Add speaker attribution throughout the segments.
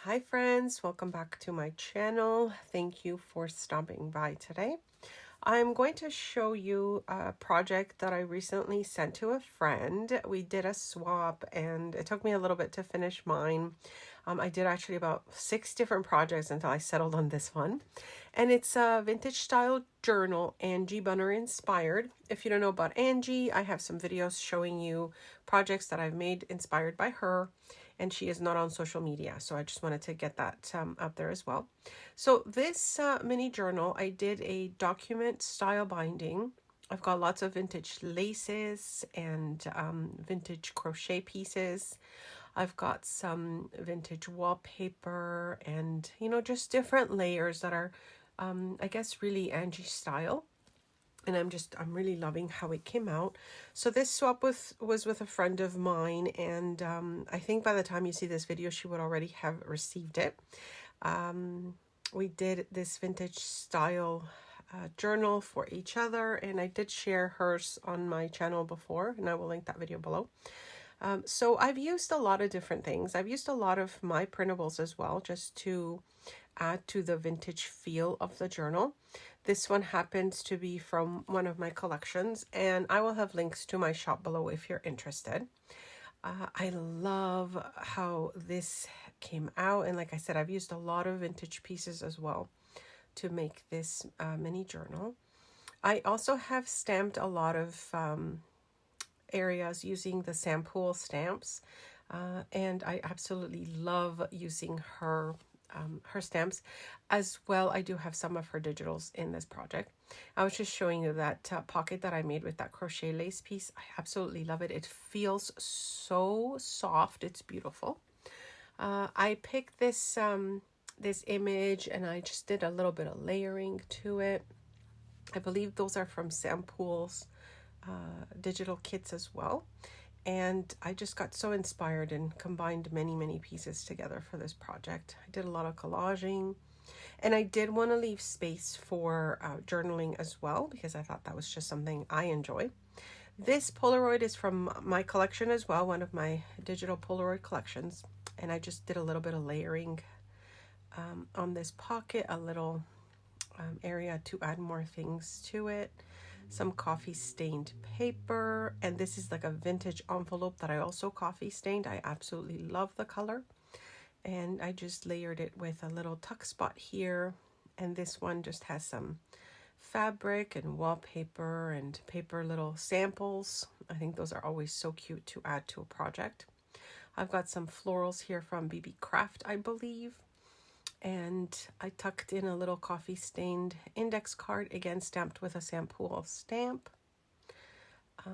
Speaker 1: Hi friends, welcome back to my channel. Thank you for stopping by today. I'm going to show you a project that I recently sent to a friend. We did a swap and it took me a little bit to finish mine. I did actually about 6 different projects until I settled on this one. And it's a vintage style journal, Angie Bunner inspired. If you don't know about Angie, I have some videos showing you projects that I've made inspired by her. And she is not on social media, so I just wanted to get that up there as well. So this mini journal, I did a document style binding. I've got lots of vintage laces and vintage crochet pieces. I've got some vintage wallpaper and, just different layers that are, I guess, really Angie style. And I'm really loving how it came out. So this swap was with a friend of mine, and I think by the time you see this video, she would already have received it. We did this vintage style journal for each other, and I did share hers on my channel before, and I will link that video below. So I've used a lot of different things. I've used a lot of my printables as well, just to add to the vintage feel of the journal. This one happens to be from one of my collections, and I will have links to my shop below if you're interested. I love how this came out, and like I said, I've used a lot of vintage pieces as well to make this mini journal. I also have stamped a lot of areas using the Sampool stamps, and I absolutely love using her stamps as well. I do have some of her digitals in this project. I was just showing you that pocket that I made with that crochet lace piece. I absolutely love it. It feels so soft. It's beautiful. I picked this this image and I just did a little bit of layering to it. I believe those are from Sampool's digital kits as well. And I just got so inspired and combined many pieces together for this project. I did a lot of collaging, and I did want to leave space for journaling as well, because I thought that was just something I enjoy. This Polaroid is from my collection as well, one of my digital Polaroid collections, and I just did a little bit of layering on this pocket, a little area to add more things to it. Some coffee stained paper, and this is like a vintage envelope that I also coffee stained. I absolutely love the color, and I just layered it with a little tuck spot here, and this one just has some fabric and wallpaper and paper little samples. I think those are always so cute to add to a project. I've got some florals here from BB Craft, I believe. And I tucked in a little coffee stained index card, again stamped with a Sampool stamp.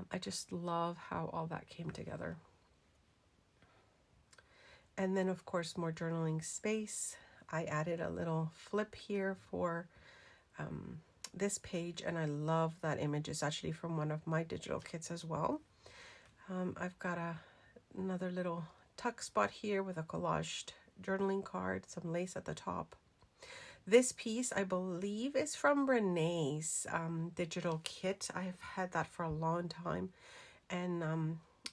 Speaker 1: I just love how all that came together. And then of course more journaling space. I added a little flip here for this page, and I love that image. It's actually from one of my digital kits as well. I've got another little tuck spot here with a collaged journaling card, some lace at the top. This piece I believe is from Renee's digital kit. I've had that for a long time, and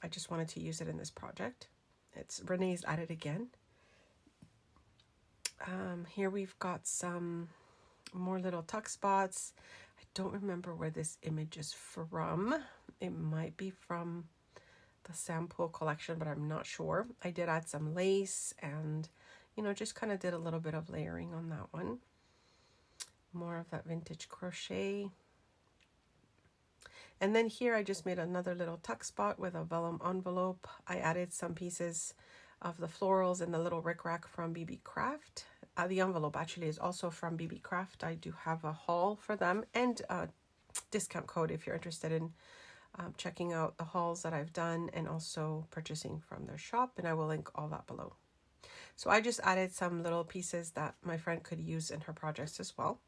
Speaker 1: I just wanted to use it in this project. It's Renee's at it again. Here we've got some more little tuck spots. I don't remember where this image is from. It might be from the Sampool collection, but I'm not sure. I did add some lace and just kind of did a little bit of layering on that one. More of that vintage crochet. And then here I just made another little tuck spot with a vellum envelope. I added some pieces of the florals and the little rickrack from BB Craft. The envelope actually is also from BB Craft. I do have a haul for them and a discount code if you're interested in checking out the hauls that I've done and also purchasing from their shop, and I will link all that below. So I just added some little pieces that my friend could use in her projects as well.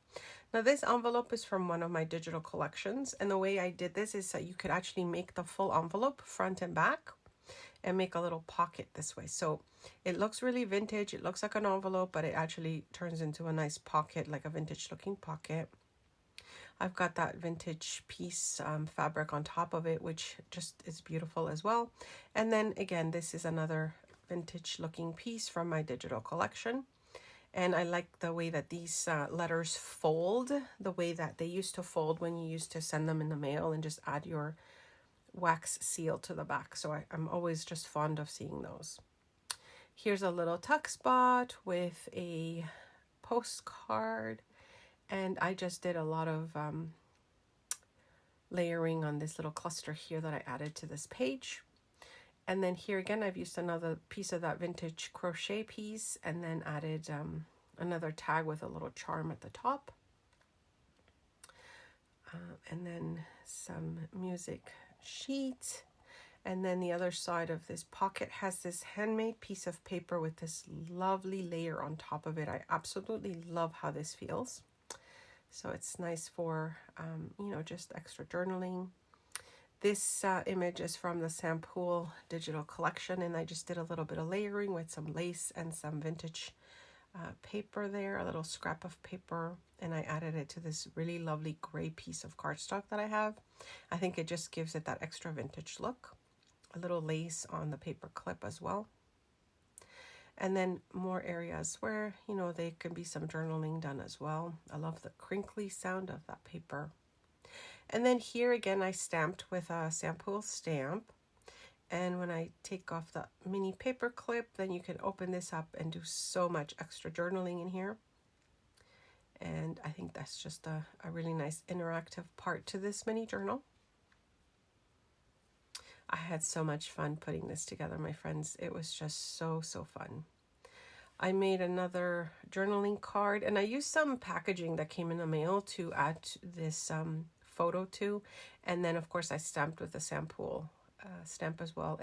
Speaker 1: Now this envelope is from one of my digital collections, and the way I did this is that you could actually make the full envelope front and back and make a little pocket this way. So it looks really vintage. It looks like an envelope, but it actually turns into a nice pocket, like a vintage looking pocket. I've got that vintage piece fabric on top of it, which just is beautiful as well. And then again, this is another vintage looking piece from my digital collection. And I like the way that these letters fold, the way that they used to fold when you used to send them in the mail and just add your wax seal to the back. So I'm always just fond of seeing those. Here's a little tuck spot with a postcard, and I just did a lot of layering on this little cluster here that I added to this page. And then here again, I've used another piece of that vintage crochet piece and then added another tag with a little charm at the top. And then some music sheet. And then the other side of this pocket has this handmade piece of paper with this lovely layer on top of it. I absolutely love how this feels. So it's nice for, you know, just extra journaling. This image is from the Sampool digital collection, and I just did a little bit of layering with some lace and some vintage paper there, a little scrap of paper, and I added it to this really lovely gray piece of cardstock that I have. I think it just gives it that extra vintage look. A little lace on the paper clip as well. And then more areas where, you know, there can be some journaling done as well. I love the crinkly sound of that paper. And then here again, I stamped with a Sampool stamp. And when I take off the mini paper clip, then you can open this up and do so much extra journaling in here. And I think that's just a really nice interactive part to this mini journal. I had so much fun putting this together, my friends. It was just so fun. I made another journaling card, and I used some packaging that came in the mail to add this photo to, and then of course I stamped with the Sampool stamp as well.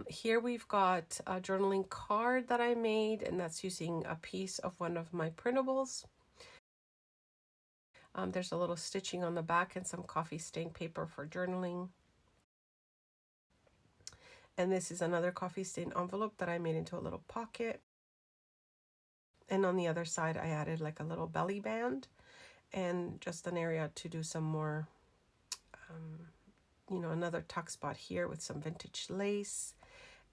Speaker 1: Here we've got a journaling card that I made, and that's using a piece of one of my printables. There's a little stitching on the back and some coffee stain paper for journaling. And this is another coffee stain envelope that I made into a little pocket. And on the other side, I added like a little belly band and just an area to do some more, you know, another tuck spot here with some vintage lace,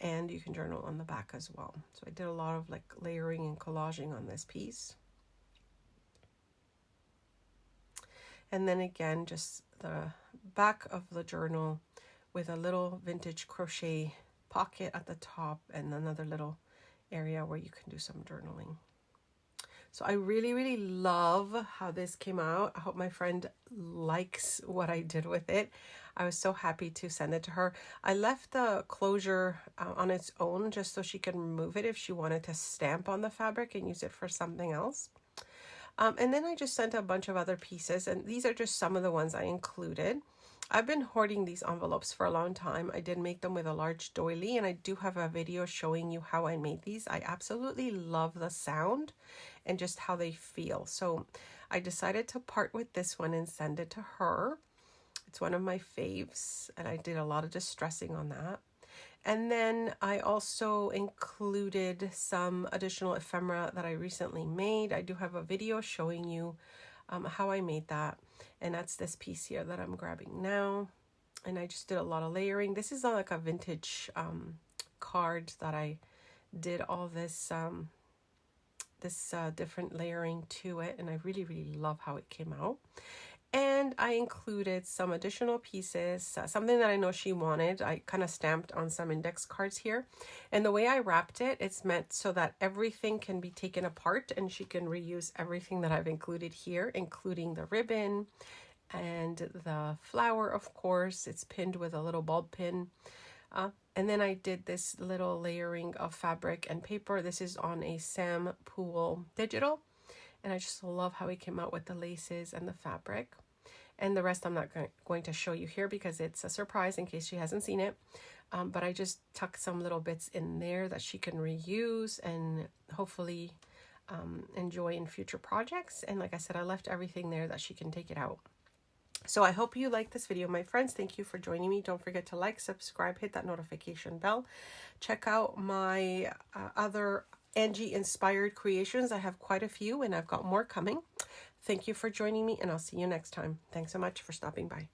Speaker 1: and you can journal on the back as well. So I did a lot of like layering and collaging on this piece. And then again, just the back of the journal with a little vintage crochet pocket at the top and another little area where you can do some journaling. So I really love how this came out. I hope my friend likes what I did with it. I was so happy to send it to her. I left the closure on its own just so she can remove it if she wanted to stamp on the fabric and use it for something else. And then I just sent a bunch of other pieces, and these are just some of the ones I included. I've been hoarding these envelopes for a long time. I did make them with a large doily, and I do have a video showing you how I made these. I absolutely love the sound and just how they feel. So I decided to part with this one and send it to her. It's one of my faves, and I did a lot of distressing on that. And then I also included some additional ephemera that I recently made. I do have a video showing you how I made that. And that's this piece here that I'm grabbing now. And I just did a lot of layering. This is like a vintage card that I did all this different layering to it. And I really love how it came out. And I included some additional pieces, something that I know she wanted. I kind of stamped on some index cards here. And the way I wrapped it, it's meant so that everything can be taken apart and she can reuse everything that I've included here, including the ribbon and the flower, of course. It's pinned with a little bulb pin. And then I did this little layering of fabric and paper. This is on a Sampool digital. And I just love how it came out with the laces and the fabric. And the rest I'm not going to show you here because it's a surprise in case she hasn't seen it. But I just tucked some little bits in there that she can reuse and hopefully enjoy in future projects. And like I said, I left everything there that she can take it out. So I hope you like this video, my friends. Thank you for joining me. Don't forget to like, subscribe, hit that notification bell. Check out my other Angie inspired creations. I have quite a few and I've got more coming. Thank you for joining me, and I'll see you next time. Thanks so much for stopping by.